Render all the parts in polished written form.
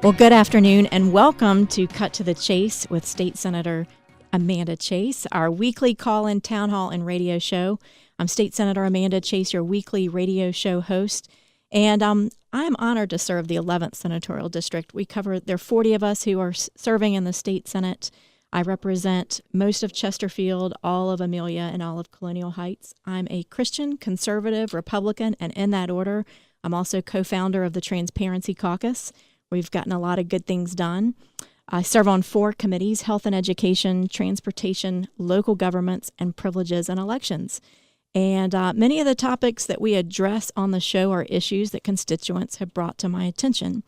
Well, good afternoon and welcome to Cut to the Chase with State Senator Amanda Chase, our weekly call-in town hall and radio show. I'm State Senator Amanda Chase, your weekly radio show host, and I'm honored to serve the 11th Senatorial District. There are 40 of us who are serving in the state Senate. I represent most of Chesterfield, all of Amelia, and all of Colonial Heights. I'm a Christian, conservative, Republican, and in that order, I'm also co-founder of the Transparency Caucus. We've gotten a lot of good things done. I serve on 4 committees: health and education, transportation, local governments, and privileges and elections. And many of the topics that we address on the show are issues that constituents have brought to my attention.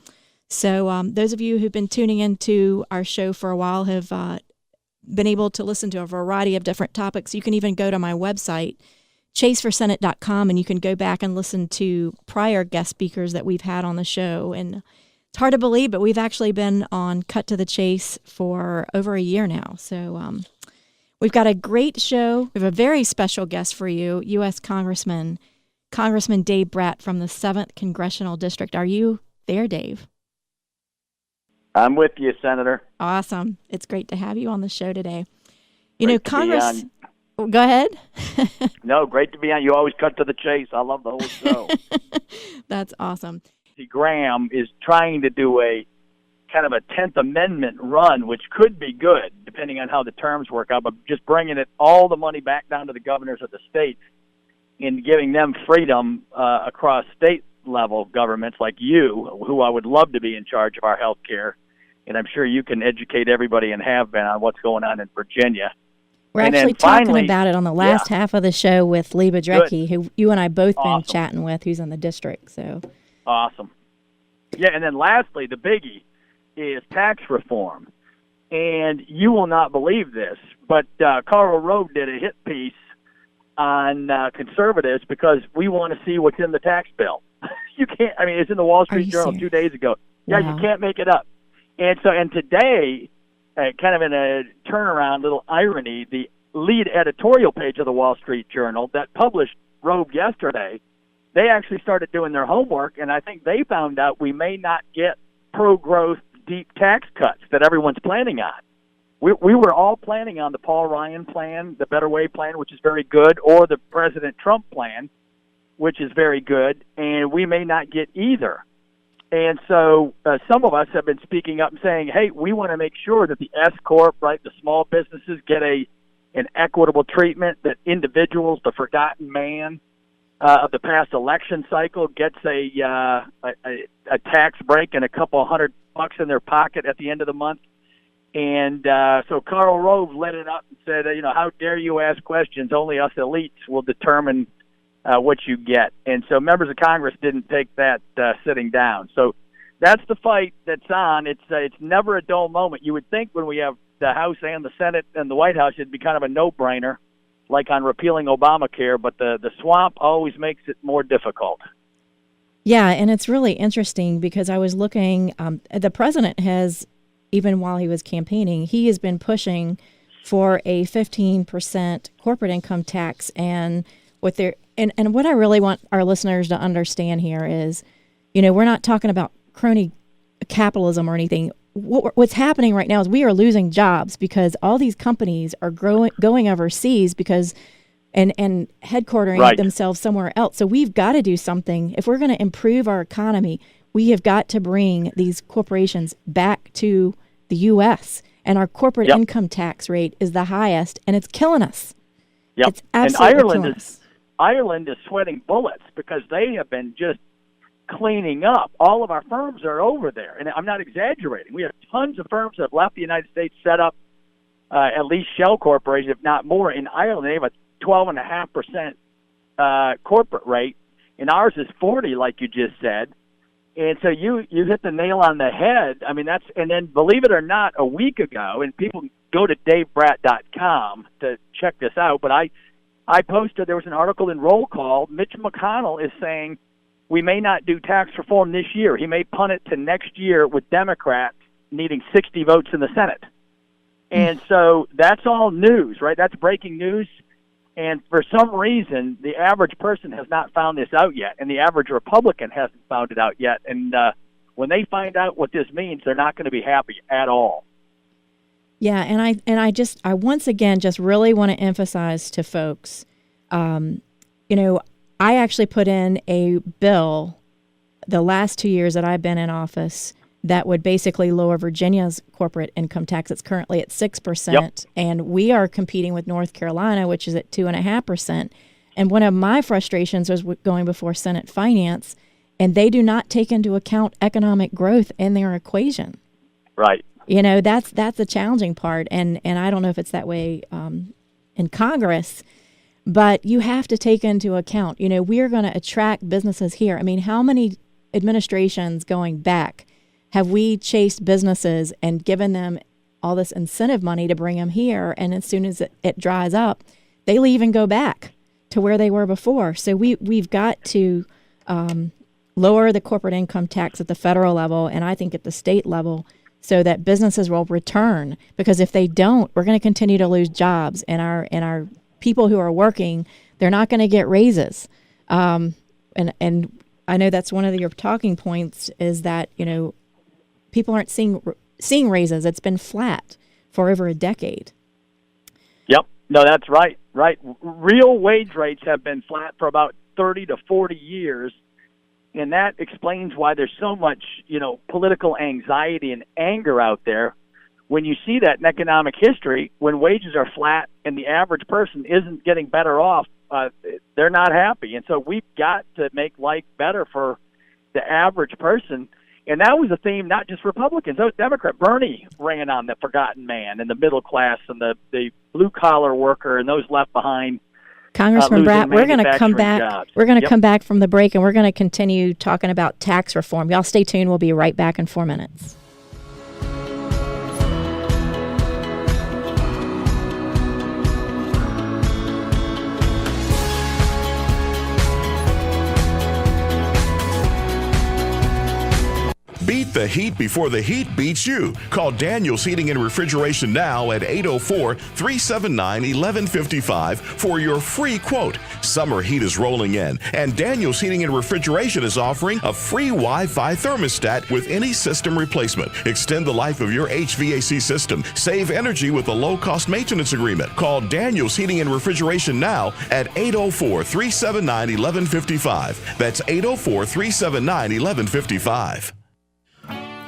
So those of you who've been tuning into our show for a while have been able to listen to a variety of different topics. You can even go to my website, chaseforsenate.com, and you can go back and listen to prior guest speakers that we've had on the show. And it's hard to believe, but we've actually been on Cut to the Chase for over a year now. So we've got a great show. We have a very special guest for you, U.S. Congressman Dave Brat from the 7th Congressional District. Are you there, Dave? I'm with you, Senator. Awesome. It's great to have you on the show today. Congress... Go ahead. No, great to be on. You always cut to the chase. I love the whole show. That's awesome. Graham is trying to do a kind of a 10th Amendment run, which could be good, depending on how the terms work out, but just bringing all the money back down to the governors of the states and giving them freedom across state-level governments like you, who I would love to be in charge of our health care. And I'm sure you can educate everybody and have been on what's going on in Virginia. We're actually talking about it on the last half of the show with Biedrycki, who you and I both been chatting with, who's in the district. So awesome. Yeah, and then lastly, the biggie is tax reform. And you will not believe this, but Karl Rove did a hit piece on conservatives because we want to see what's in the tax bill. You can't, it's in the Wall Street Journal 2 days ago. Yeah, wow. You can't make it up. And today, kind of in a turnaround, little irony, the lead editorial page of the Wall Street Journal that published Rove yesterday, they actually started doing their homework, and I think they found out we may not get pro-growth deep tax cuts that everyone's planning on. We were all planning on the Paul Ryan plan, the Better Way plan, which is very good, or the President Trump plan, which is very good, and we may not get either. And so some of us have been speaking up and saying, hey, we want to make sure that the S-Corp, right, the small businesses get an equitable treatment, that individuals, the forgotten man of the past election cycle, gets a tax break and a couple $100 in their pocket at the end of the month. And so Karl Rove lit it up and said, how dare you ask questions? Only us elites will determine what you get. And so members of Congress didn't take that sitting down. So that's the fight that's on. It's never a dull moment. You would think when we have the House and the Senate and the White House, it'd be kind of a no-brainer, like on repealing Obamacare, but the swamp always makes it more difficult. Yeah, and it's really interesting because I was looking, the president has, even while he was campaigning, he has been pushing for a 15% corporate income tax, and what I really want our listeners to understand here is, we're not talking about crony capitalism or anything. What's happening right now is we are losing jobs because all these companies are going overseas and headquartering themselves somewhere else. So we've got to do something. If we're going to improve our economy, we have got to bring these corporations back to the U.S. And our corporate income tax rate is the highest, and it's killing us. Yep. It's absolutely killing us. Ireland is sweating bullets because they have been just cleaning up. All of our firms are over there, and I'm not exaggerating. We have tons of firms that have left the United States, set up at least shell corporations, if not more. In Ireland, they have a 12.5% corporate rate, and ours is 40%, like you just said. And so you hit the nail on the head. And then believe it or not, a week ago, and people go to davebrat.com to check this out, but I posted, there was an article in Roll Call. Mitch McConnell is saying we may not do tax reform this year. He may punt it to next year with Democrats needing 60 votes in the Senate. And so that's all news, right? That's breaking news. And for some reason, the average person has not found this out yet, and the average Republican hasn't found it out yet. And When they find out what this means, they're not going to be happy at all. Yeah, and I once again just really want to emphasize to folks, I actually put in a bill the last 2 years that I've been in office that would basically lower Virginia's corporate income tax. It's currently at 6%, Yep. and we are competing with North Carolina, which is at 2.5%. And one of my frustrations was going before Senate Finance, and they do not take into account economic growth in their equation. Right. That's the challenging part, and I don't know if it's that way in Congress, but you have to take into account, we're going to attract businesses here. I mean, how many administrations going back have we chased businesses and given them all this incentive money to bring them here, and as soon as it dries up, they leave and go back to where they were before. So we've got to lower the corporate income tax at the federal level, and I think at the state level, so that businesses will return. Because if they don't, we're going to continue to lose jobs, and our people who are working, they're not going to get raises. And I know that's one of your talking points is that people aren't seeing raises. It's been flat for over a decade. Yep. No, that's right. Right. Real wage rates have been flat for about 30 to 40 years. And that explains why there's so much, political anxiety and anger out there. When you see that in economic history, when wages are flat and the average person isn't getting better off, they're not happy. And so we've got to make life better for the average person. And that was a theme, not just Republicans. Those Democrat Bernie ran on the forgotten man and the middle class and the blue-collar worker and those left behind. Congressman Brat, we're going to come back. Jobs. We're going to come back from the break, and we're going to continue talking about tax reform. Y'all stay tuned. We'll be right back in 4 minutes. Beat the heat before the heat beats you. Call Daniel's Heating and Refrigeration now at 804-379-1155 for your free quote. Summer heat is rolling in, and Daniel's Heating and Refrigeration is offering a free Wi-Fi thermostat with any system replacement. Extend the life of your HVAC system. Save energy with a low-cost maintenance agreement. Call Daniel's Heating and Refrigeration now at 804-379-1155. That's 804-379-1155.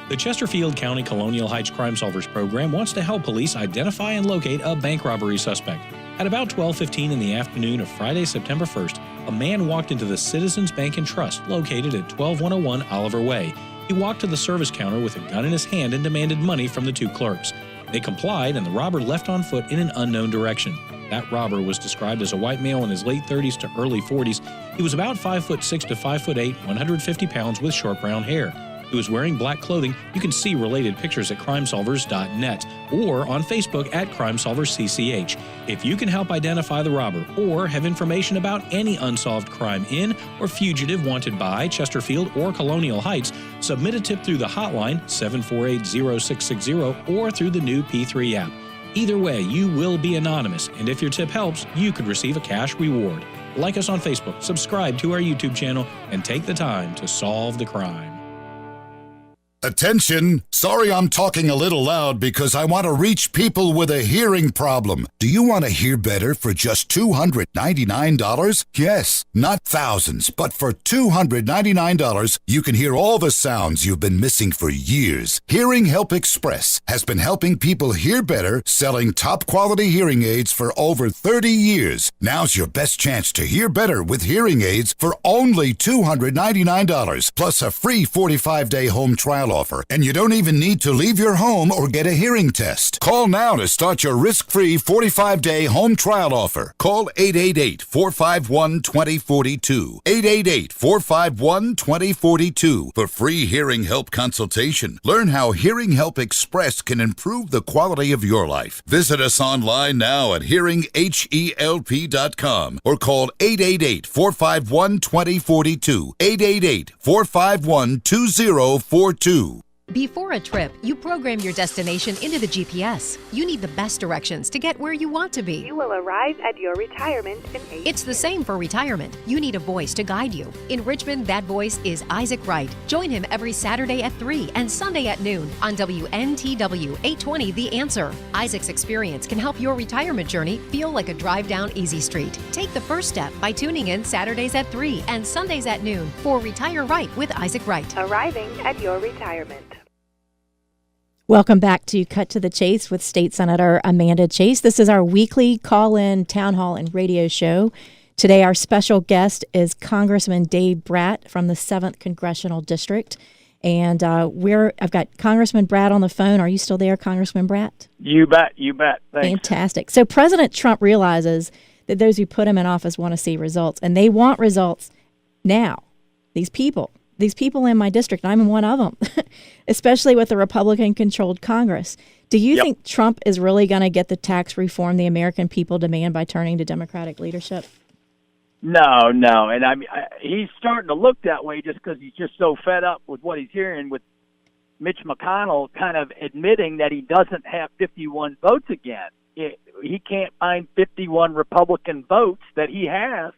The Chesterfield County Colonial Heights Crime Solvers Program wants to help police identify and locate a bank robbery suspect. At about 12:15 in the afternoon of Friday, September 1st, a man walked into the Citizens Bank and Trust located at 12101 Oliver Way. He walked to the service counter with a gun in his hand and demanded money from the two clerks. They complied, and the robber left on foot in an unknown direction. That robber was described as a white male in his late 30s to early 40s. He was about 5'6" to 5'8", 150 pounds with short brown hair. He was wearing black clothing. You can see related pictures at crimesolvers.net or on Facebook at crimesolverscch. If you can help identify the robber or have information about any unsolved crime in or fugitive wanted by Chesterfield or Colonial Heights, submit a tip through the hotline 748-0660 or through the new P3 app. Either way, you will be anonymous, and if your tip helps, you could receive a cash reward. Like us on Facebook, subscribe to our YouTube channel, and take the time to solve the crime. Attention! Sorry I'm talking a little loud because I want to reach people with a hearing problem. Do you want to hear better for just $299? Yes, not thousands, but for $299, you can hear all the sounds you've been missing for years. Hearing Help Express has been helping people hear better, selling top-quality hearing aids for over 30 years. Now's your best chance to hear better with hearing aids for only $299, plus a free 45-day home trial offer, and you don't even need to leave your home or get a hearing test. Call now to start your risk-free 45-day home trial offer. Call 888-451-2042. 888-451-2042 for free hearing help consultation. Learn how Hearing Help Express can improve the quality of your life. Visit us online now at hearinghelp.com or call 888-451-2042. 888-451-2042. Before a trip, you program your destination into the GPS. You need the best directions to get where you want to be. You will arrive at your retirement in 8 It's the same for retirement. You need a voice to guide you. In Richmond, that voice is Isaac Wright. Join him every Saturday at 3 and Sunday at noon on WNTW 820 The Answer. Isaac's experience can help your retirement journey feel like a drive down easy street. Take the first step by tuning in Saturdays at 3 and Sundays at noon for Retire Right with Isaac Wright. Arriving at your retirement. Welcome back to Cut to the Chase with State Senator Amanda Chase. This is our weekly call-in town hall and radio show. Today, our special guest is Congressman Dave Brat from the 7th Congressional District. And I've got Congressman Brat on the phone. Are you still there, Congressman Brat? You bet. Thanks. Fantastic. So President Trump realizes that those who put him in office want to see results, and they want results now. These people in my district, I'm one of them, especially with the Republican-controlled Congress. Do you think Trump is really going to get the tax reform the American people demand by turning to Democratic leadership? No. And he's starting to look that way just because he's just so fed up with what he's hearing with Mitch McConnell kind of admitting that he doesn't have 51 votes again. He can't find 51 Republican votes that he has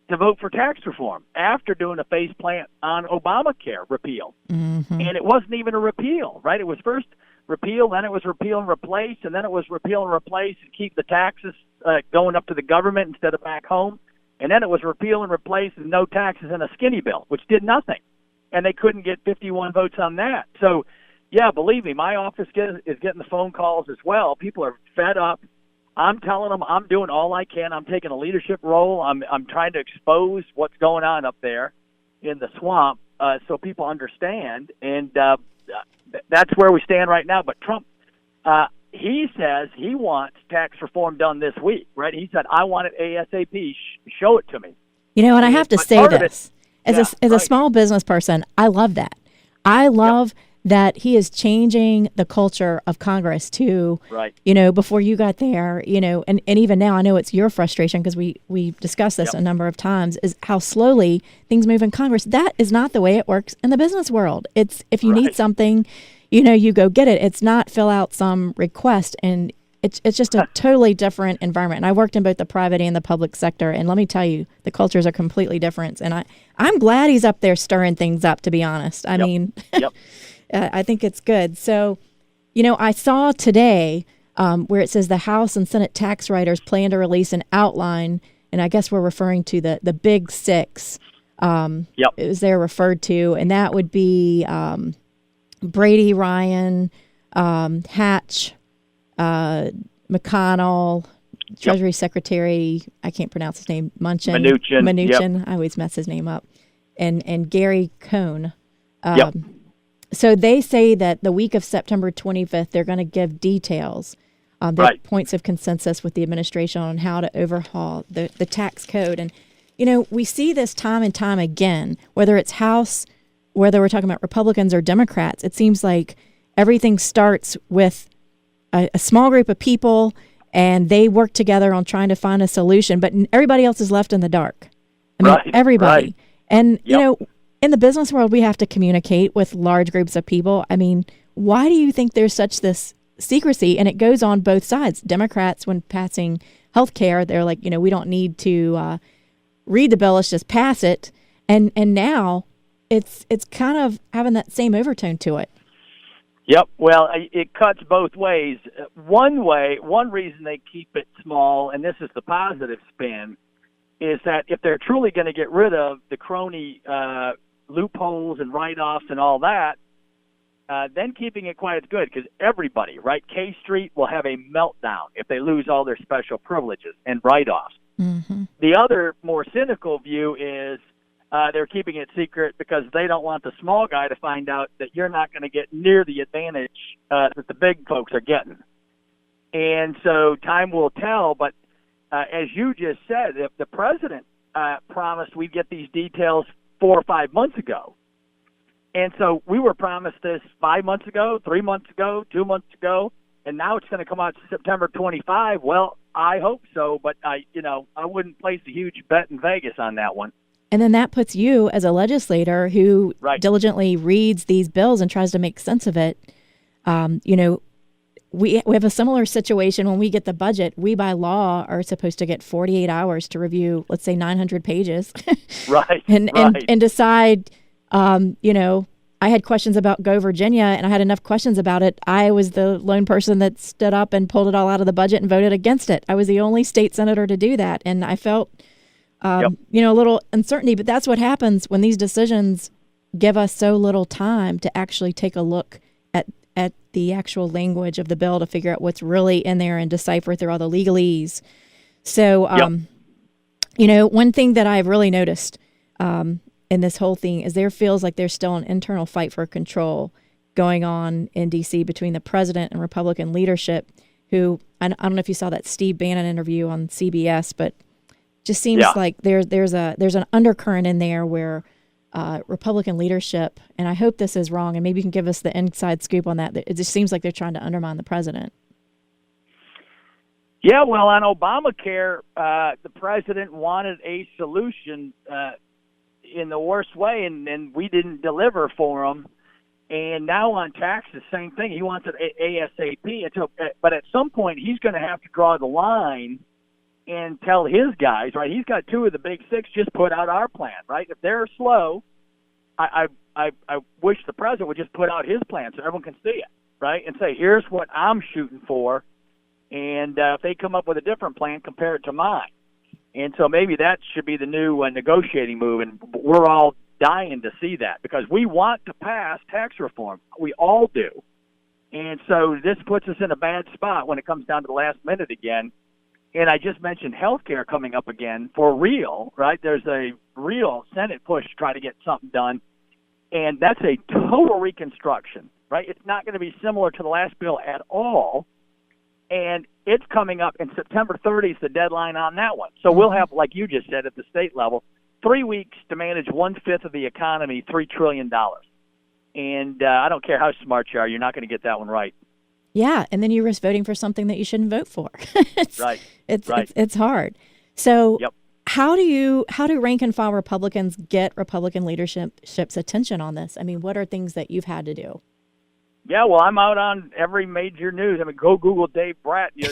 to vote for tax reform after doing a face plant on Obamacare repeal. Mm-hmm. And it wasn't even a repeal, right? It was first repeal, then it was repeal and replace, and then it was repeal and replace and keep the taxes going up to the government instead of back home. And then it was repeal and replace and no taxes and a skinny bill, which did nothing. And they couldn't get 51 votes on that. So, yeah, believe me, my office is getting the phone calls as well. People are fed up. I'm telling them I'm doing all I can. I'm taking a leadership role. I'm trying to expose what's going on up there in the swamp so people understand. And that's where we stand right now. But Trump, he says he wants tax reform done this week, right? He said, I want it ASAP. Show it to me. You know, and I have to say this. As a small business person, I love that. I love that he is changing the culture of Congress to, before you got there, and even now, I know it's your frustration because we discussed this a number of times, is how slowly things move in Congress. That is not the way it works in the business world. It's if you need something, you go get it. It's not fill out some request, and it's just a totally different environment. And I worked in both the private and the public sector, and let me tell you, the cultures are completely different. And I'm glad he's up there stirring things up, to be honest. I mean, I think it's good. So, I saw today where it says the House and Senate tax writers plan to release an outline, and I guess we're referring to the Big Six. It was there referred to, and that would be Brady, Ryan, Hatch, McConnell, Treasury Secretary, I can't pronounce his name, Mnuchin. I always mess his name up, and Gary Cohn. So they say that the week of September 25th, they're going to give details, points of consensus with the administration on how to overhaul the tax code. And, we see this time and time again, whether it's House, whether we're talking about Republicans or Democrats, it seems like everything starts with a small group of people and they work together on trying to find a solution, but everybody else is left in the dark. I mean, everybody. And, in the business world, we have to communicate with large groups of people. I mean, why do you think there's such this secrecy? And it goes on both sides. Democrats, when passing health care, they're like, we don't need to read the bill, let's just pass it. And now it's kind of having that same overtone to it. Yep. Well, it cuts both ways. One reason they keep it small, and this is the positive spin, is that if they're truly going to get rid of the crony loopholes and write-offs and all that, then keeping it quiet is good because everybody, right? K Street will have a meltdown if they lose all their special privileges and write-offs. Mm-hmm. The other more cynical view is they're keeping it secret because they don't want the small guy to find out that you're not going to get near the advantage that the big folks are getting. And so time will tell, but as you just said, if the president promised we'd get these details 4 or 5 months ago. And so we were promised this 5 months ago, 3 months ago, 2 months ago, and now it's going to come out September 25. Well, I hope so, but I wouldn't place a huge bet in Vegas on that one. And then that puts you as a legislator who diligently reads these bills and tries to make sense of it. We have a similar situation when we get the budget. We, by law, are supposed to get 48 hours to review, let's say, 900 pages. And decide, I had questions about Go Virginia, and I had enough questions about it. I was the lone person that stood up and pulled it all out of the budget and voted against it. I was the only state senator to do that. And I felt, a little uncertainty. But that's what happens when these decisions give us so little time to actually take a look at the actual language of the bill to figure out what's really in there and decipher through all the legalese. So, one thing that I've really noticed in this whole thing is there feels like there's still an internal fight for control going on in D.C. between the president and Republican leadership, who, I don't know if you saw that Steve Bannon interview on CBS, but just seems like there's an undercurrent in there where Republican leadership, and I hope this is wrong, and maybe you can give us the inside scoop on that. It just seems like they're trying to undermine the president. Yeah, well, on Obamacare, the president wanted a solution in the worst way, and we didn't deliver for him. And now on taxes, same thing. He wants it ASAP. But at some point, he's going to have to draw the line and tell his guys, right? He's got 2 of the big 6 just put out our plan, right? If they're slow, I wish the president would just put out his plan so everyone can see it, right? And say, here's what I'm shooting for, and if they come up with a different plan, compare it to mine. And so maybe that should be the new negotiating move, and we're all dying to see that because we want to pass tax reform. We all do. And so this puts us in a bad spot when it comes down to the last minute again. And I just mentioned health care coming up again for real, right? There's a real Senate push to try to get something done, and that's a total reconstruction, right? It's not going to be similar to the last bill at all, and it's coming up, and September 30th is the deadline on that one. So we'll have, like you just said, at the state level, 3 weeks to manage 1/5 of the economy, $3 trillion. And I don't care how smart you are, you're not going to get that one right. Yeah, and then you risk voting for something that you shouldn't vote for. It's hard. So how do rank and file Republicans get Republican leadership's attention on this? I mean, what are things that you've had to do? Yeah, well, I'm out on every major news. I mean, go Google Dave Brat. Your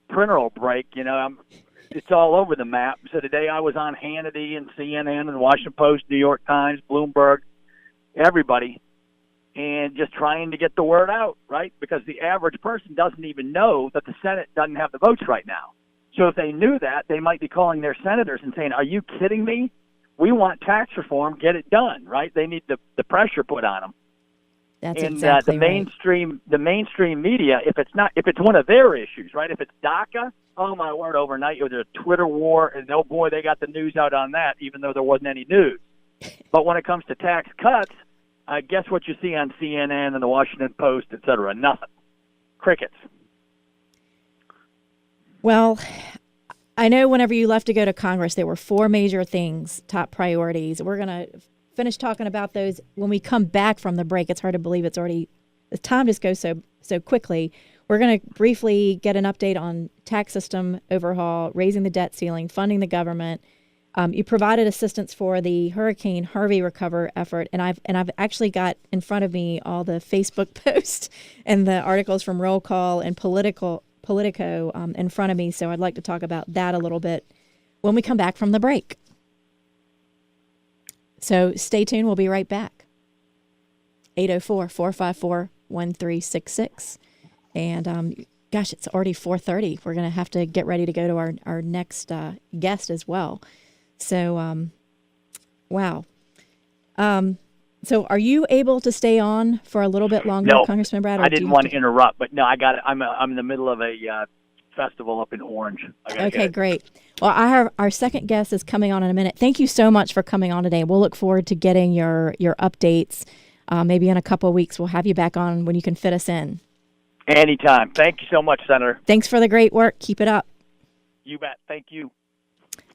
printer will break. It's all over the map. So today I was on Hannity and CNN and Washington Post, New York Times, Bloomberg, everybody. And just trying to get the word out, right? Because the average person doesn't even know that the Senate doesn't have the votes right now. So if they knew that, they might be calling their senators and saying, are you kidding me? We want tax reform. Get it done, right? They need the pressure put on them. That's and exactly the mainstream media, if it's one of their issues, right? If it's DACA, oh my word, overnight it was a Twitter war, and oh boy, they got the news out on that, even though there wasn't any news. But when it comes to tax cuts, guess what you see on CNN and the Washington Post, et cetera? Nothing. Crickets. Well, I know whenever you left to go to Congress, there were 4 major things, top priorities. We're going to finish talking about those when we come back from the break. It's hard to believe the time just goes so quickly. We're going to briefly get an update on tax system overhaul, raising the debt ceiling, funding the government. You provided assistance for the Hurricane Harvey recover effort, and I've actually got in front of me all the Facebook posts and the articles from Roll Call and Politico in front of me. So I'd like to talk about that a little bit when we come back from the break. So stay tuned. We'll be right back. 804-454-1366. And gosh, it's already 4:30. We're going to have to get ready to go to our next guest as well. So, wow. So are you able to stay on for a little bit longer, No, Congressman Brat? I didn't want to interrupt, but no, I got it. I'm in the middle of a festival up in Orange. Okay, great. Well, our second guest is coming on in a minute. Thank you so much for coming on today. We'll look forward to getting your updates. Maybe in a couple of weeks, we'll have you back on when you can fit us in. Anytime. Thank you so much, Senator. Thanks for the great work. Keep it up. You bet. Thank you.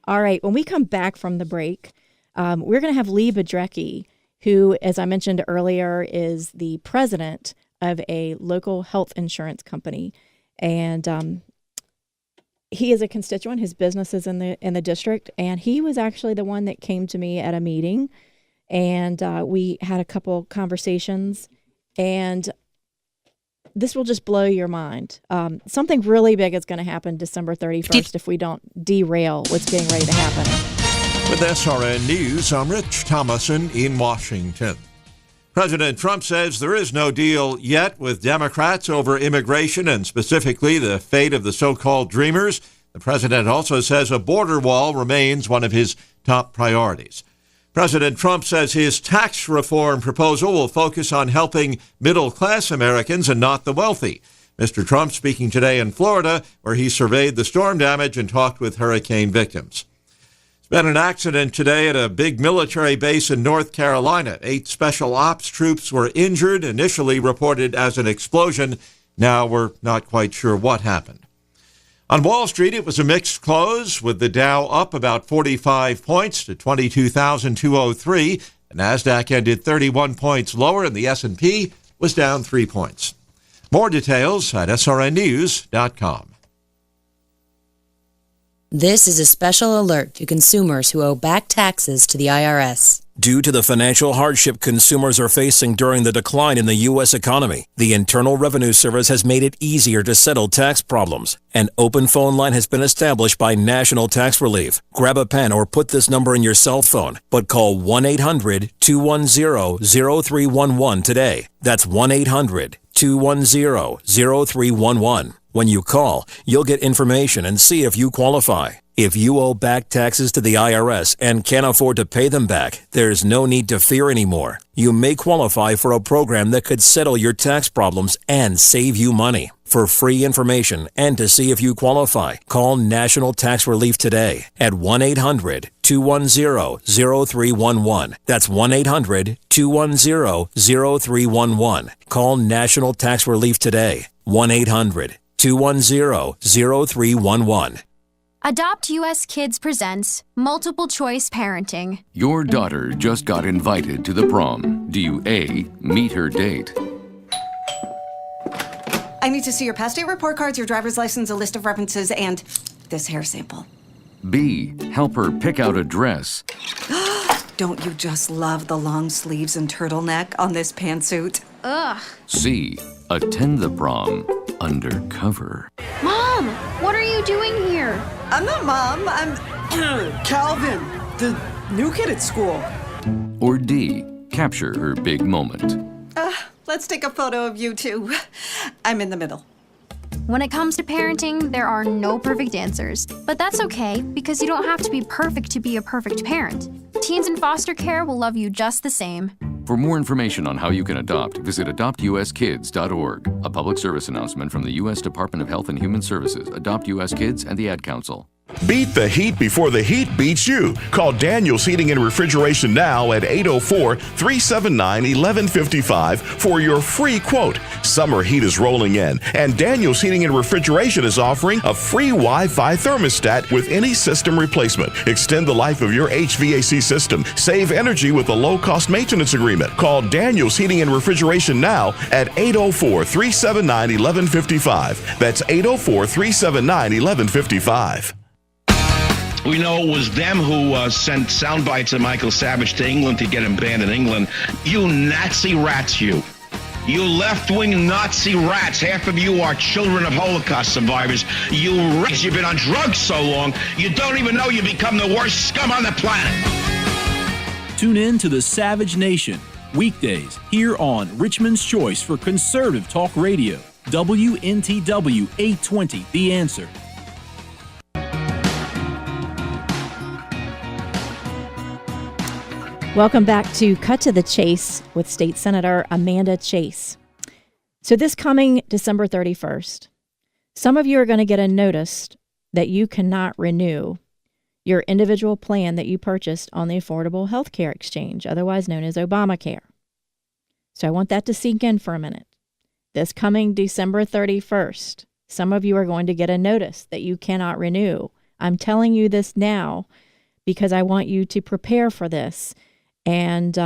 All right. When we come back from the break, we're going to have Lee Biedrycki, who, as I mentioned earlier, is the president of a local health insurance company. And he is a constituent. His business is in the district, and he was actually the one that came to me at a meeting, and we had a couple conversations, and this will just blow your mind. Something really big is going to happen December 31st if we don't derail what's getting ready to happen. With SRN News, I'm Rich Thomason in Washington. President Trump says there is no deal yet with Democrats over immigration and specifically the fate of the so-called Dreamers. The president also says a border wall remains one of his top priorities. President Trump says his tax reform proposal will focus on helping middle-class Americans and not the wealthy. Mr. Trump speaking today in Florida, where he surveyed the storm damage and talked with hurricane victims. Been an accident today at a big military base in North Carolina. 8 special ops troops were injured, initially reported as an explosion. Now we're not quite sure what happened. On Wall Street, it was a mixed close, with the Dow up about 45 points to 22,203. The Nasdaq ended 31 points lower, and the S&P was down 3 points. More details at srnnews.com. This is a special alert to consumers who owe back taxes to the IRS. Due to the financial hardship consumers are facing during the decline in the U.S. economy, the Internal Revenue Service has made it easier to settle tax problems. An open phone line has been established by National Tax Relief. Grab a pen or put this number in your cell phone, but call 1-800-210-0311 today. That's 1-800-210-0311. When you call, you'll get information and see if you qualify. If you owe back taxes to the IRS and can't afford to pay them back, there's no need to fear anymore. You may qualify for a program that could settle your tax problems and save you money. For free information and to see if you qualify, call National Tax Relief today at 1-800-210-0311. That's 1-800-210-0311. Call National Tax Relief today. 1-800-210-0311. Adopt US Kids presents Multiple Choice Parenting. Your daughter just got invited to the prom. Do you A, meet her date? I need to see your past date report cards, your driver's license, a list of references, and this hair sample. B, help her pick out a dress. Don't you just love the long sleeves and turtleneck on this pantsuit? Ugh. C, attend the prom undercover. Mom, what are you doing here? I'm not Mom, I'm Calvin, the new kid at school. Or D, capture her big moment. Let's take a photo of you two. I'm in the middle. When it comes to parenting, there are no perfect answers. But that's okay, because you don't have to be perfect to be a perfect parent. Teens in foster care will love you just the same. For more information on how you can adopt, visit adoptuskids.org. A public service announcement from the U.S. Department of Health and Human Services, Adopt U.S. Kids, and the Ad Council. Beat the heat before the heat beats you. Call Daniel's Heating and Refrigeration now at 804-379-1155 for your free quote. Summer heat is rolling in, and Daniel's Heating and Refrigeration is offering a free Wi-Fi thermostat with any system replacement. Extend the life of your HVAC system. Save energy with a low-cost maintenance agreement. Call Daniel's Heating and Refrigeration now at 804-379-1155. That's 804-379-1155. We know it was them who sent sound bites of Michael Savage to England to get him banned in England. You Nazi rats, you. You left-wing Nazi rats. Half of you are children of Holocaust survivors. You rats, you've been on drugs so long, you don't even know you become the worst scum on the planet. Tune in to the Savage Nation, weekdays, here on Richmond's Choice for Conservative Talk Radio. WNTW 820, The Answer. Welcome back to Cut to the Chase with State Senator Amanda Chase. So this coming December 31st, some of you are going to get a notice that you cannot renew your individual plan that you purchased on the Affordable Health Care Exchange, otherwise known as Obamacare. So I want that to sink in for a minute. This coming December 31st, some of you are going to get a notice that you cannot renew. I'm telling you this now because I want you to prepare for this. And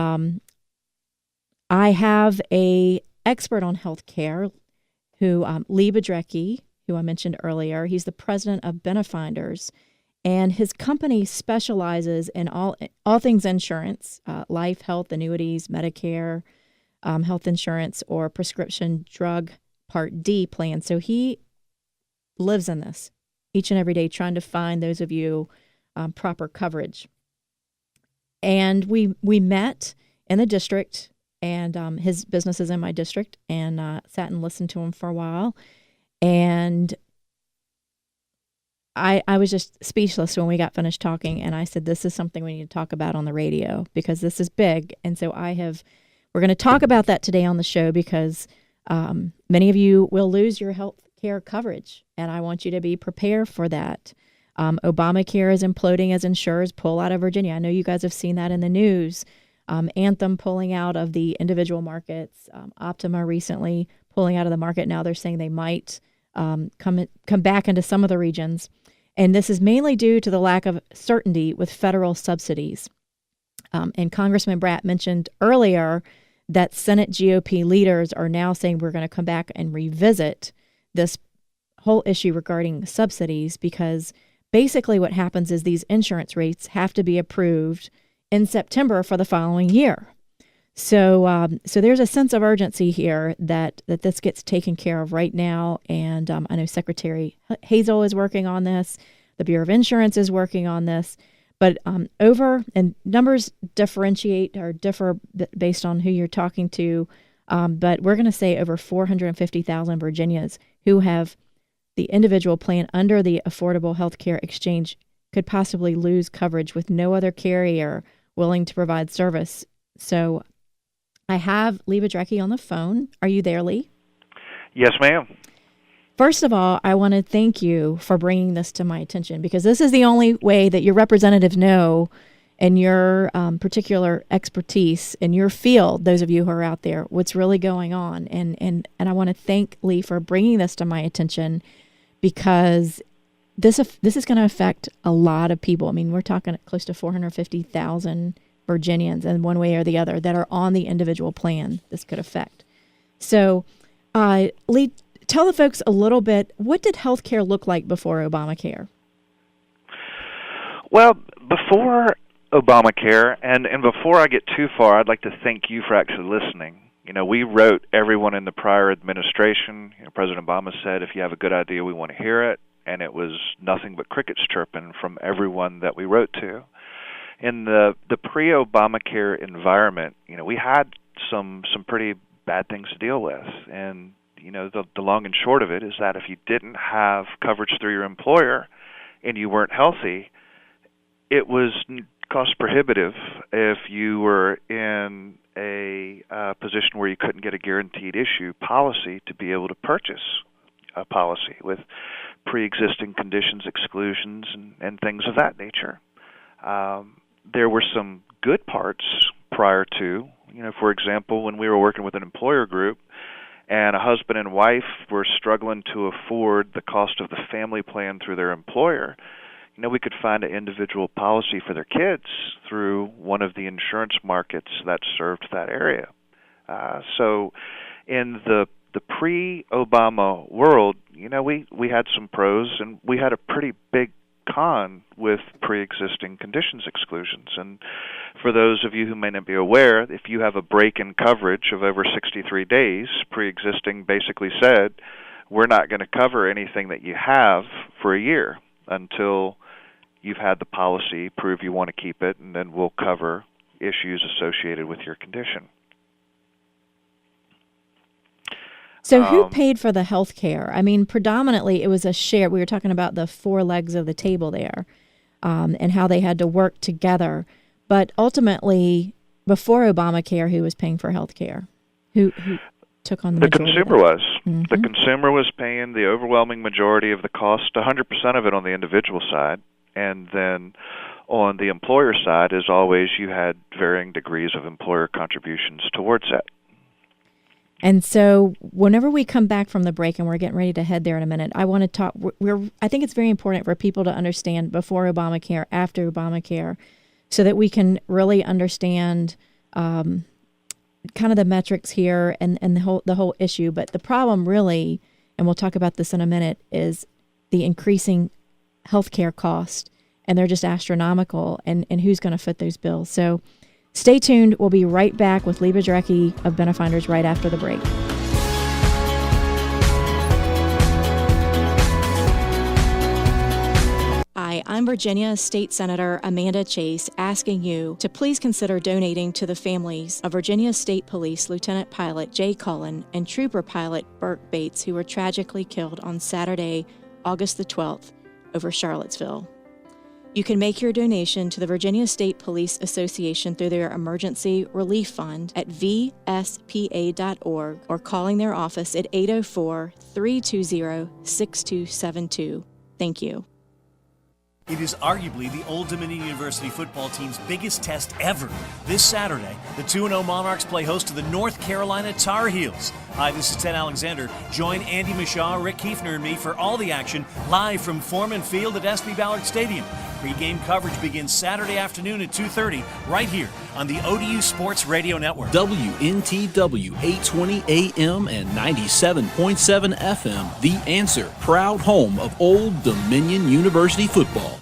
I have a expert on healthcare who, Lee Biedrycki, who I mentioned earlier. He's the president of Benefinders, and his company specializes in all things insurance, life, health, annuities, Medicare, health insurance, or prescription drug Part D plan. So he lives in this each and every day, trying to find those of you proper coverage. And we met in the district, and his business is in my district, and sat and listened to him for a while. And I was just speechless when we got finished talking, and I said, this is something we need to talk about on the radio because this is big. And so we're going to talk about that today on the show because many of you will lose your health care coverage, and I want you to be prepared for that. Obamacare is imploding as insurers pull out of Virginia. I know you guys have seen that in the news. Anthem pulling out of the individual markets. Optima recently pulling out of the market. Now they're saying they might come back into some of the regions. And this is mainly due to the lack of certainty with federal subsidies. And Congressman Brat mentioned earlier that Senate GOP leaders are now saying we're going to come back and revisit this whole issue regarding subsidies, because basically what happens is these insurance rates have to be approved in September for the following year. So there's a sense of urgency here that this gets taken care of right now. And I know Secretary Hazel is working on this. The Bureau of Insurance is working on this. But and numbers differ based on who you're talking to. But we're going to say over 450,000 Virginians who have the individual plan under the Affordable Health Care Exchange could possibly lose coverage with no other carrier willing to provide service. So I have Lee Biedrycki on the phone. Are you there, Lee? Yes, ma'am. First of all, I want to thank you for bringing this to my attention, because this is the only way that your representatives know, and your particular expertise in your field, those of you who are out there, what's really going on. And I want to thank Lee for bringing this to my attention, because this is going to affect a lot of people. I mean, we're talking close to 450,000 Virginians in one way or the other that are on the individual plan this could affect. So, Lee, tell the folks a little bit, what did healthcare look like before Obamacare? Well, before Obamacare, and before I get too far, I'd like to thank you for actually listening. You know, we wrote everyone in the prior administration. You know, President Obama said, if you have a good idea, we want to hear it. And it was nothing but crickets chirping from everyone that we wrote to. In the pre-Obamacare environment, you know, we had some pretty bad things to deal with. And, you know, the long and short of it is that if you didn't have coverage through your employer and you weren't healthy, it was cost prohibitive if you were in a position where you couldn't get a guaranteed issue policy to be able to purchase a policy with pre-existing conditions, exclusions, and things of that nature. There were some good parts prior to, you know, for example, when we were working with an employer group and a husband and wife were struggling to afford the cost of the family plan through their employer, you know, we could find an individual policy for their kids through one of the insurance markets that served that area. So in the pre-Obama world, you know, we had some pros, and we had a pretty big con with pre-existing conditions exclusions. And for those of you who may not be aware, if you have a break in coverage of over 63 days, pre-existing basically said, we're not going to cover anything that you have for a year until you've had the policy, prove you want to keep it, and then we'll cover issues associated with your condition. So who paid for the health care? I mean, predominantly it was a share. We were talking about the four legs of the table there, and how they had to work together. But ultimately, before Obamacare, who was paying for health care? Who took on the majority? The consumer was. Mm-hmm. The consumer was paying the overwhelming majority of the cost, 100% of it on the individual side. And then on the employer side, as always, you had varying degrees of employer contributions towards that. And so whenever we come back from the break, and we're getting ready to head there in a minute, I want to talk, I think it's very important for people to understand before Obamacare, after Obamacare, so that we can really understand kind of the metrics here and the whole issue. But the problem really and we'll talk about this in a minute, is the increasing healthcare cost, and they're just astronomical, and who's going to foot those bills. So stay tuned. We'll be right back with Lee Biedrycki of Benefinders right after the break. Hi, I'm Virginia State Senator Amanda Chase, asking you to please consider donating to the families of Virginia State Police Lieutenant Pilot Jay Cullen and Trooper Pilot Burke Bates, who were tragically killed on Saturday, August the 12th, over Charlottesville. You can make your donation to the Virginia State Police Association through their Emergency Relief Fund at vspa.org or calling their office at 804-320-6272. Thank you. It is arguably the Old Dominion University football team's biggest test ever. This Saturday, the 2-0 Monarchs play host to the North Carolina Tar Heels. Hi, this is Ted Alexander. Join Andy Mishaw, Rick Kiefner, and me for all the action live from Foreman Field at SB Ballard Stadium. Pre-game coverage begins Saturday afternoon at 2:30 right here on the ODU Sports Radio Network. WNTW 820 AM and 97.7 FM, The Answer, proud home of Old Dominion University football.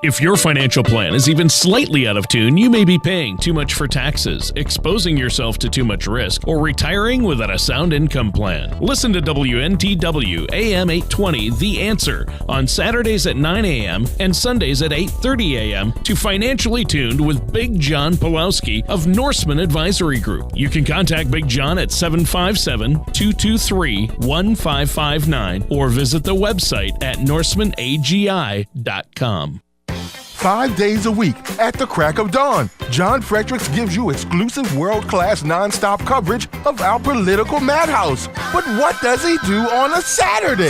If your financial plan is even slightly out of tune, you may be paying too much for taxes, exposing yourself to too much risk, or retiring without a sound income plan. Listen to WNTW AM 820 The Answer on Saturdays at 9 a.m. and Sundays at 8:30 a.m. to Financially Tuned with Big John Pulowski of Norseman Advisory Group. You can contact Big John at 757-223-1559 or visit the website at norsemanagi.com. 5 days a week at the crack of dawn, John Fredericks gives you exclusive world-class nonstop coverage of our political madhouse. But what does he do on a Saturday?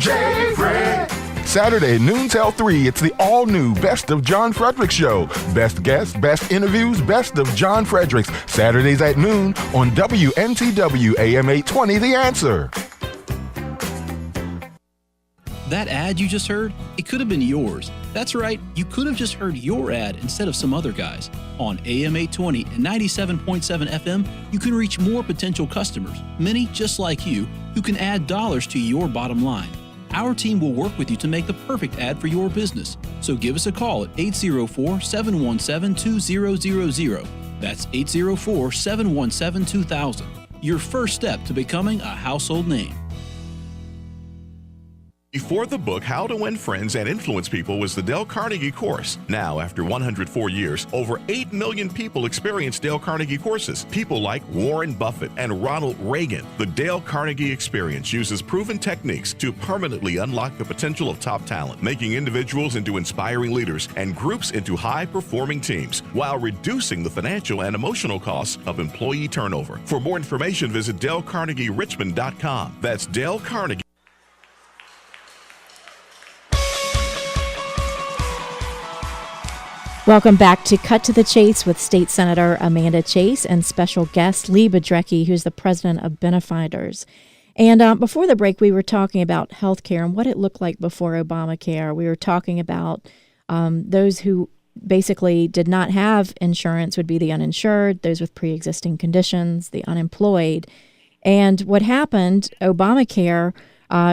J-Fred. Saturday, noon till 3, it's the all-new Best of John Fredericks show. Best guests, best interviews, Best of John Fredericks. Saturdays at noon on WNTW AM 820 The Answer. That ad you just heard, it could have been yours. That's right, you could have just heard your ad instead of some other guys. On AM 820 and 97.7 FM, you can reach more potential customers, many just like you, who can add dollars to your bottom line. Our team will work with you to make the perfect ad for your business. So give us a call at 804-717-2000. That's 804-717-2000. Your first step to becoming a household name. Before the book, How to Win Friends and Influence People was the Dale Carnegie course. Now, after 104 years, over 8 million people experience Dale Carnegie courses. People like Warren Buffett and Ronald Reagan. The Dale Carnegie experience uses proven techniques to permanently unlock the potential of top talent, making individuals into inspiring leaders and groups into high-performing teams, while reducing the financial and emotional costs of employee turnover. For more information, visit DaleCarnegieRichmond.com. That's Dale Carnegie. Welcome back to Cut to the Chase with State Senator Amanda Chase and special guest Lee Biedrycki, who's the president of Benefinders. And before the break, we were talking about health care and what it looked like before Obamacare. We were talking about those who basically did not have insurance would be the uninsured, those with pre-existing conditions, the unemployed. And what happened, Obamacare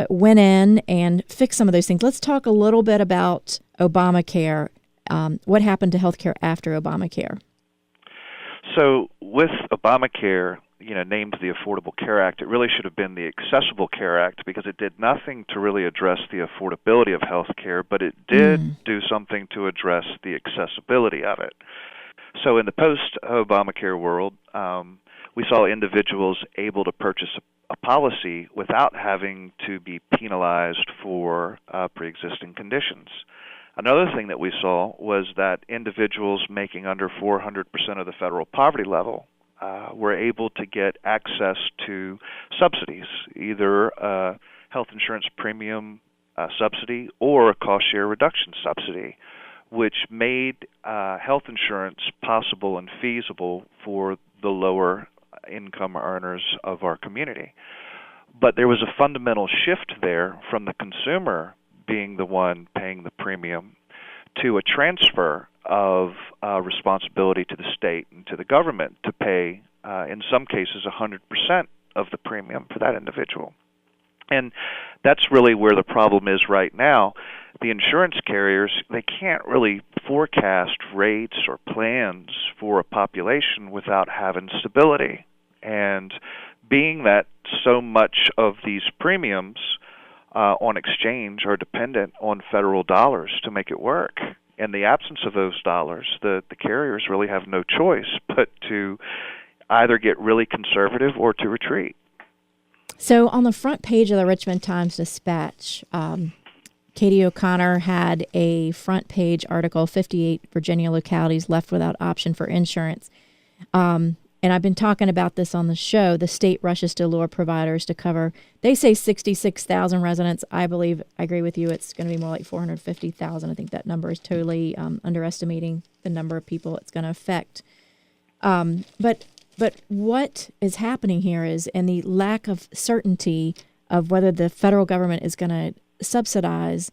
went in and fixed some of those things. Let's talk a little bit about Obamacare. What happened to healthcare after Obamacare? So with Obamacare, named the Affordable Care Act, it really should have been the Accessible Care Act because it did nothing to really address the affordability of health care, but it did do something to address the accessibility of it. So in the post-Obamacare world, we saw individuals able to purchase a policy without having to be penalized for pre-existing conditions. Another thing that we saw was that individuals making under 400% of the federal poverty level were able to get access to subsidies, either a health insurance premium subsidy or a cost share reduction subsidy, which made health insurance possible and feasible for the lower income earners of our community. But there was a fundamental shift there from the consumer being the one paying the premium to a transfer of responsibility to the state and to the government to pay in some cases 100% of the premium for that individual. And that's really where the problem is right now. The insurance carriers, they can't really forecast rates or plans for a population without having stability. And being that so much of these premiums on exchange are dependent on federal dollars to make it work, in the absence of those dollars, the carriers really have no choice but to either get really conservative or to retreat. So on the front page of the Richmond Times-Dispatch, Katie O'Connor had a front page article, 58 Virginia localities left without option for insurance. And I've been talking about this on the show. The state rushes to lure providers to cover, they say 66,000 residents. I agree with you. It's going to be more like 450,000. I think that number is totally underestimating the number of people it's going to affect. But what is happening here is, and the lack of certainty of whether the federal government is going to subsidize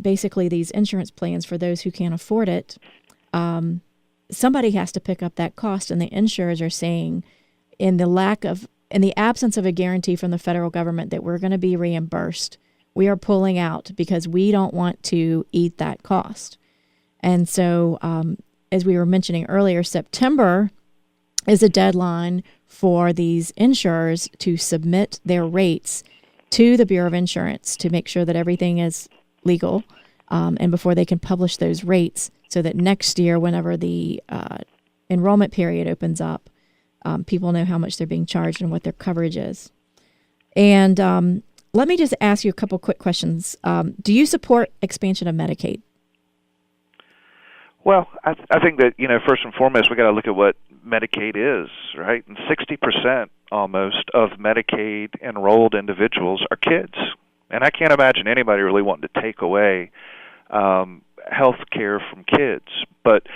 basically these insurance plans for those who can't afford it. Somebody has to pick up that cost, and the insurers are saying, in the absence of a guarantee from the federal government that we're going to be reimbursed, we are pulling out because we don't want to eat that cost. And so, as we were mentioning earlier, September is a deadline for these insurers to submit their rates to the Bureau of Insurance to make sure that everything is legal, and before they can publish those rates, so that next year, whenever the enrollment period opens up, people know how much they're being charged and what their coverage is. And let me just ask you a couple quick questions. Do you support expansion of Medicaid? Well, I think that, first and foremost, we got to look at what Medicaid is, right? And 60% almost of Medicaid enrolled individuals are kids. And I can't imagine anybody really wanting to take away health care from kids. But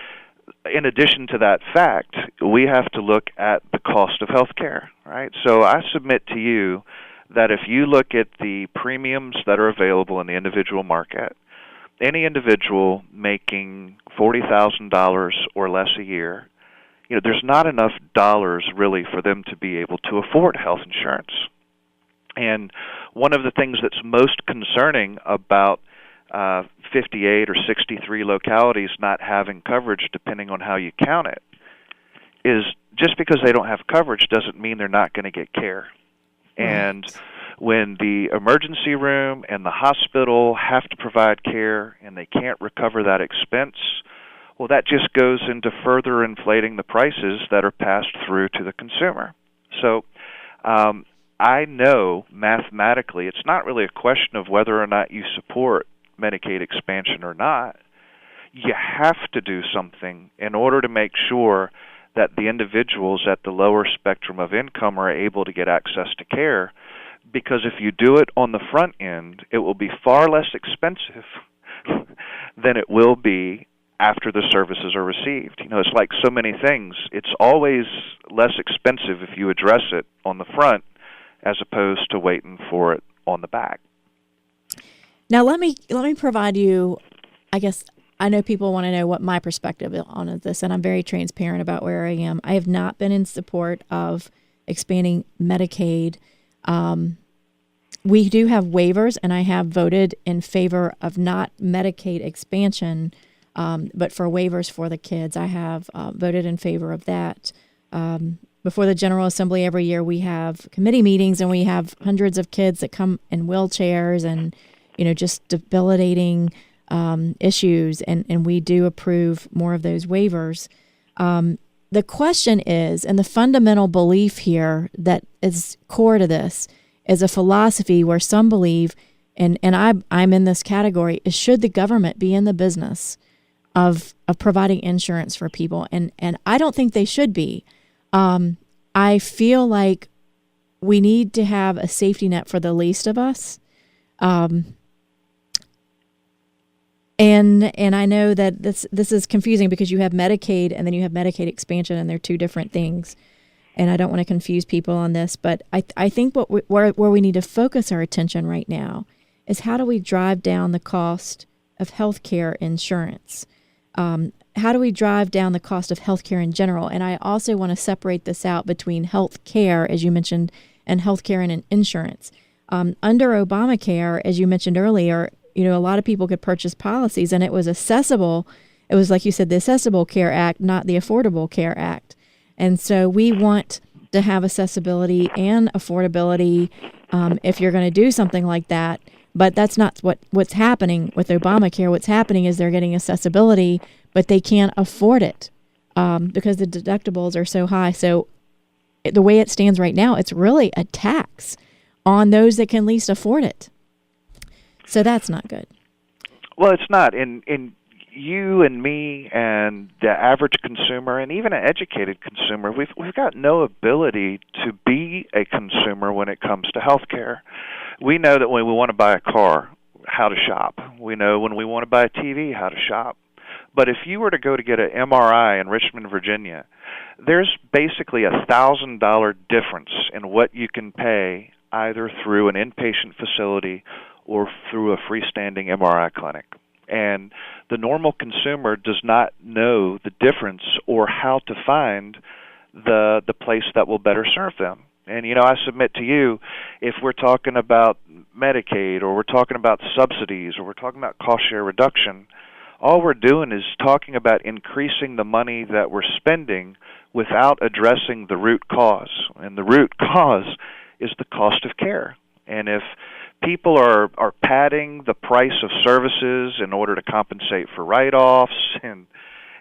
in addition to that fact, we have to look at the cost of health care, right? So I submit to you that if you look at the premiums that are available in the individual market, any individual making $40,000 or less a year, there's not enough dollars really for them to be able to afford health insurance. And one of the things that's most concerning about 58 or 63 localities not having coverage, depending on how you count it, is just because they don't have coverage doesn't mean they're not going to get care. Right. And when the emergency room and the hospital have to provide care and they can't recover that expense, well, that just goes into further inflating the prices that are passed through to the consumer. So I know mathematically it's not really a question of whether or not you support Medicaid expansion or not. You have to do something in order to make sure that the individuals at the lower spectrum of income are able to get access to care, because if you do it on the front end, it will be far less expensive than it will be after the services are received. It's like so many things. It's always less expensive if you address it on the front as opposed to waiting for it on the back. Now, let me provide you, I guess, I know people want to know what my perspective on this, and I'm very transparent about where I am. I have not been in support of expanding Medicaid. We do have waivers, and I have voted in favor of not Medicaid expansion, but for waivers for the kids. I have voted in favor of that. Before the General Assembly every year, we have committee meetings, and we have hundreds of kids that come in wheelchairs and just debilitating issues, and we do approve more of those waivers. The question is, and the fundamental belief here that is core to this, is a philosophy where some believe, and I'm in this category, is should the government be in the business of providing insurance for people? And I don't think they should be. I feel like we need to have a safety net for the least of us. And I know that this is confusing because you have Medicaid and then you have Medicaid expansion, and they're two different things. And I don't want to confuse people on this, but I think where we need to focus our attention right now is how do we drive down the cost of health care insurance? how do we drive down the cost of healthcare in general? And I also want to separate this out between healthcare, as you mentioned, and healthcare and insurance. Under Obamacare, as you mentioned earlier, a lot of people could purchase policies, and it was accessible. It was, like you said, the Accessible Care Act, not the Affordable Care Act. And so we want to have accessibility and affordability if you're going to do something like that. But that's not what's happening with Obamacare. What's happening is they're getting accessibility, but they can't afford it because the deductibles are so high. So the way it stands right now, it's really a tax on those that can least afford it. So that's not good. Well, it's not. In you and me and the average consumer and even an educated consumer, we've got no ability to be a consumer when it comes to health care. We know that when we want to buy a car, how to shop. We know when we want to buy a TV, how to shop. But if you were to go to get an MRI in Richmond, Virginia, there's basically $1,000 difference in what you can pay either through an inpatient facility or through a freestanding MRI clinic. And the normal consumer does not know the difference or how to find the place that will better serve them. And, I submit to you, if we're talking about Medicaid or we're talking about subsidies or we're talking about cost share reduction, all we're doing is talking about increasing the money that we're spending without addressing the root cause. And the root cause is the cost of care. And if people are padding the price of services in order to compensate for write-offs, and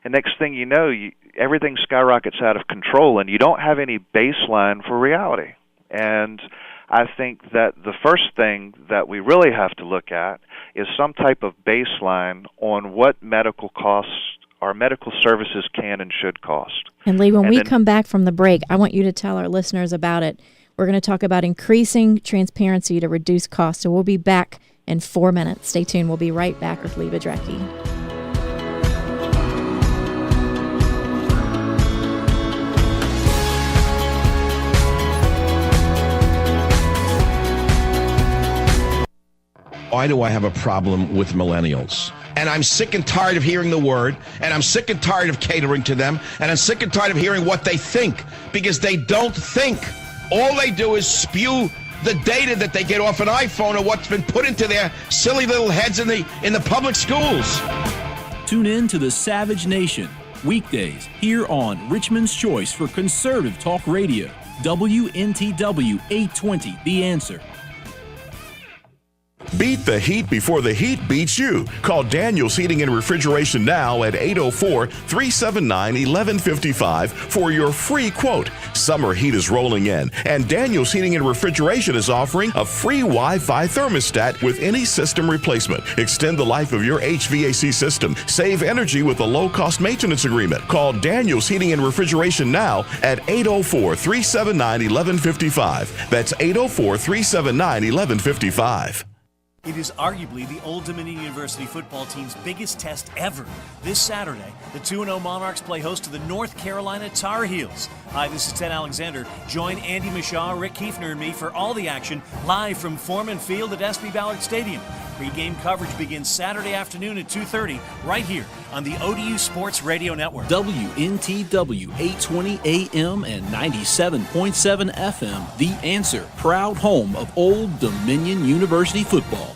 next thing you know, everything skyrockets out of control, and you don't have any baseline for reality. And I think that the first thing that we really have to look at is some type of baseline on what medical costs our medical services can and should cost. And Lee, when we come back from the break, I want you to tell our listeners about it. We're going to talk about increasing transparency to reduce costs. So we'll be back in 4 minutes. Stay tuned. We'll be right back with Lee Biedrycki. Why do I have a problem with millennials? And I'm sick and tired of hearing the word, and I'm sick and tired of catering to them, and I'm sick and tired of hearing what they think, because they don't think. All they do is spew the data that they get off an iPhone or what's been put into their silly little heads in the public schools. Tune in to the Savage Nation, weekdays, here on Richmond's Choice for Conservative Talk Radio, WNTW 820, The Answer. Beat the heat before the heat beats you. Call Daniel's Heating and Refrigeration now at 804-379-1155 for your free quote. Summer heat is rolling in, and Daniel's Heating and Refrigeration is offering a free Wi-Fi thermostat with any system replacement. Extend the life of your HVAC system. Save energy with a low-cost maintenance agreement. Call Daniel's Heating and Refrigeration now at 804-379-1155. That's 804-379-1155. It is arguably the Old Dominion University football team's biggest test ever. This Saturday, the 2-0 Monarchs play host to the North Carolina Tar Heels. Hi, this is Ted Alexander. Join Andy Mishaw, Rick Kiefner, and me for all the action live from Foreman Field at SB Ballard Stadium. Pre-game coverage begins Saturday afternoon at 2:30 right here on the ODU Sports Radio Network. WNTW 820 AM and 97.7 FM, The Answer, proud home of Old Dominion University football.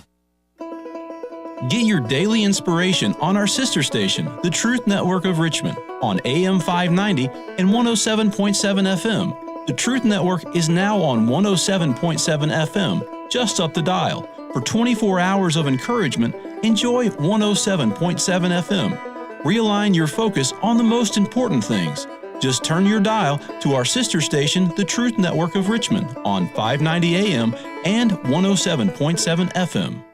Get your daily inspiration on our sister station, the Truth Network of Richmond, on AM 590 and 107.7 FM. The Truth Network is now on 107.7 FM, just up the dial. For 24 hours of encouragement, enjoy 107.7 FM. Realign your focus on the most important things. Just turn your dial to our sister station, the Truth Network of Richmond, on 590 AM and 107.7 FM.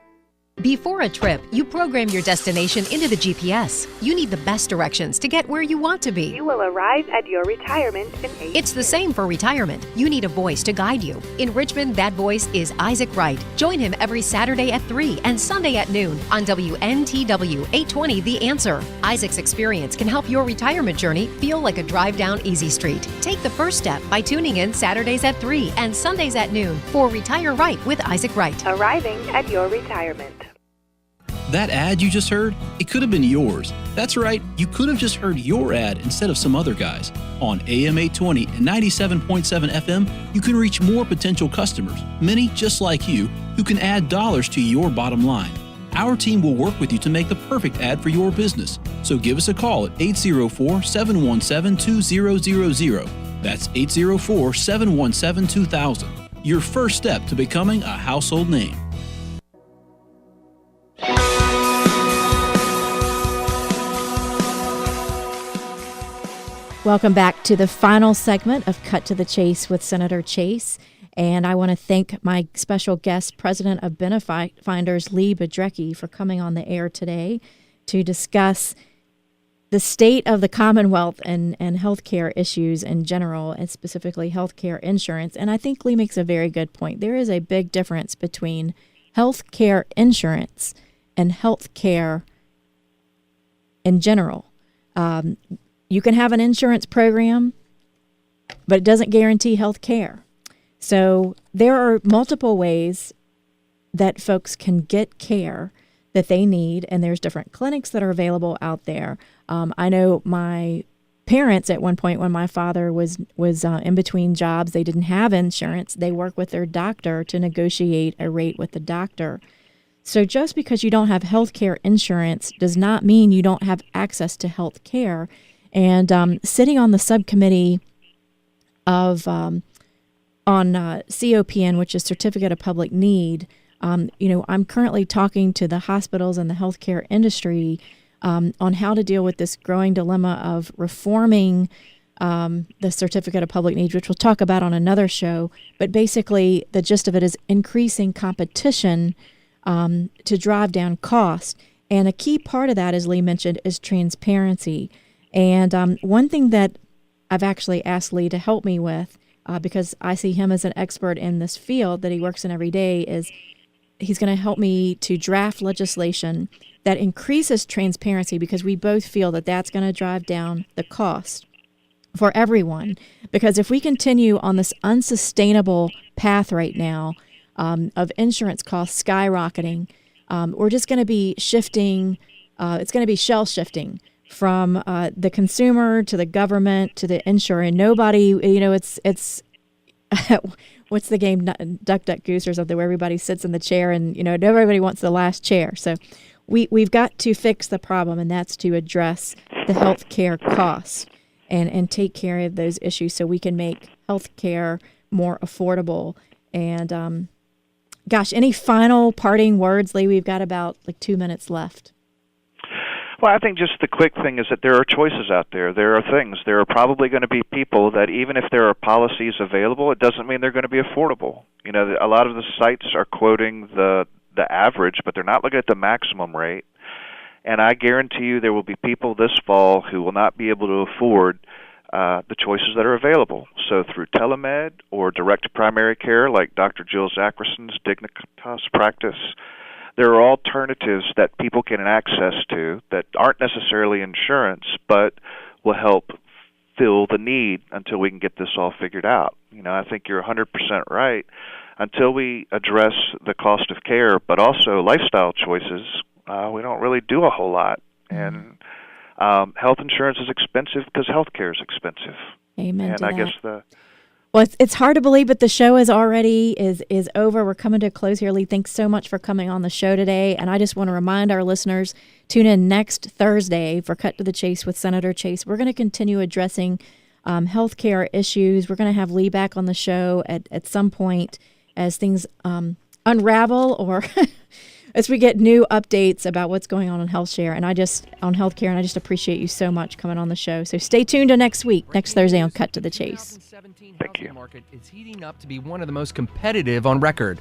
Before a trip, you program your destination into the GPS. You need the best directions to get where you want to be. You will arrive at your retirement in 8 It's the same for retirement. You need a voice to guide you. In Richmond, that voice is Isaac Wright. Join him every Saturday at 3 and Sunday at noon on WNTW 820 The Answer. Isaac's experience can help your retirement journey feel like a drive down easy street. Take the first step by tuning in Saturdays at 3 and Sundays at noon for Retire Right with Isaac Wright. Arriving at your retirement. That ad you just heard, it could have been yours. That's right, you could have just heard your ad instead of some other guys. On AM 820 and 97.7 FM, you can reach more potential customers, many just like you, who can add dollars to your bottom line. Our team will work with you to make the perfect ad for your business. So give us a call at 804-717-2000. That's 804-717-2000. Your first step to becoming a household name. Welcome back to the final segment of Cut to the Chase with Senator Chase. And I want to thank my special guest, President of Benefinders, Lee Biedrycki, for coming on the air today to discuss the state of the Commonwealth and healthcare issues in general, and specifically healthcare insurance. And I think Lee makes a very good point. There is a big difference between healthcare insurance and healthcare in general. You can have an insurance program, but it doesn't guarantee health care. So there are multiple ways that folks can get care that they need, and there's different clinics that are available out there. I know my parents at one point, when my father was in between jobs, they didn't have insurance. They worked with their doctor to negotiate a rate with the doctor. So just because you don't have health care insurance does not mean you don't have access to health care. And sitting on the subcommittee of on COPN, which is Certificate of Public Need, I'm currently talking to the hospitals and the healthcare industry on how to deal with this growing dilemma of reforming the Certificate of Public Need, which we'll talk about on another show. But basically, the gist of it is increasing competition to drive down cost. And a key part of that, as Lee mentioned, is transparency. And one thing that I've actually asked Lee to help me with, because I see him as an expert in this field that he works in every day, is he's going to help me to draft legislation that increases transparency, because we both feel that that's going to drive down the cost for everyone. Because if we continue on this unsustainable path right now of insurance costs skyrocketing, we're just going to be shifting, it's going to be shell shifting from the consumer to the government to the insurer. And nobody, it's what's the game, Duck, Duck, Goose or something, where everybody sits in the chair and, everybody wants the last chair. So we've got to fix the problem, and that's to address the health care costs and take care of those issues so we can make health care more affordable. And any final parting words, Lee? We've got about 2 minutes left. Well, I think just the quick thing is that there are choices out there. There are things. There are probably going to be people that even if there are policies available, it doesn't mean they're going to be affordable. A lot of the sites are quoting the average, but they're not looking at the maximum rate. And I guarantee you there will be people this fall who will not be able to afford the choices that are available. So through telemed or direct primary care like Dr. Jill Zackerson's Dignitas practice, there are alternatives that people can access to that aren't necessarily insurance, but will help fill the need until we can get this all figured out. I think you're 100% right. Until we address the cost of care, but also lifestyle choices, we don't really do a whole lot. And health insurance is expensive because health care is expensive. Amen and to I that. guess Well, it's hard to believe, but the show is already is over. We're coming to a close here. Lee, thanks so much for coming on the show today. And I just want to remind our listeners, tune in next Thursday for Cut to the Chase with Senator Chase. We're going to continue addressing healthcare issues. We're going to have Lee back on the show at some point as things unravel or as we get new updates about what's going on healthcare. And I just appreciate you so much coming on the show. So stay tuned to next week, next Thursday on Cut to the Chase. Thank you. Market is heating up to be one of the most competitive on record.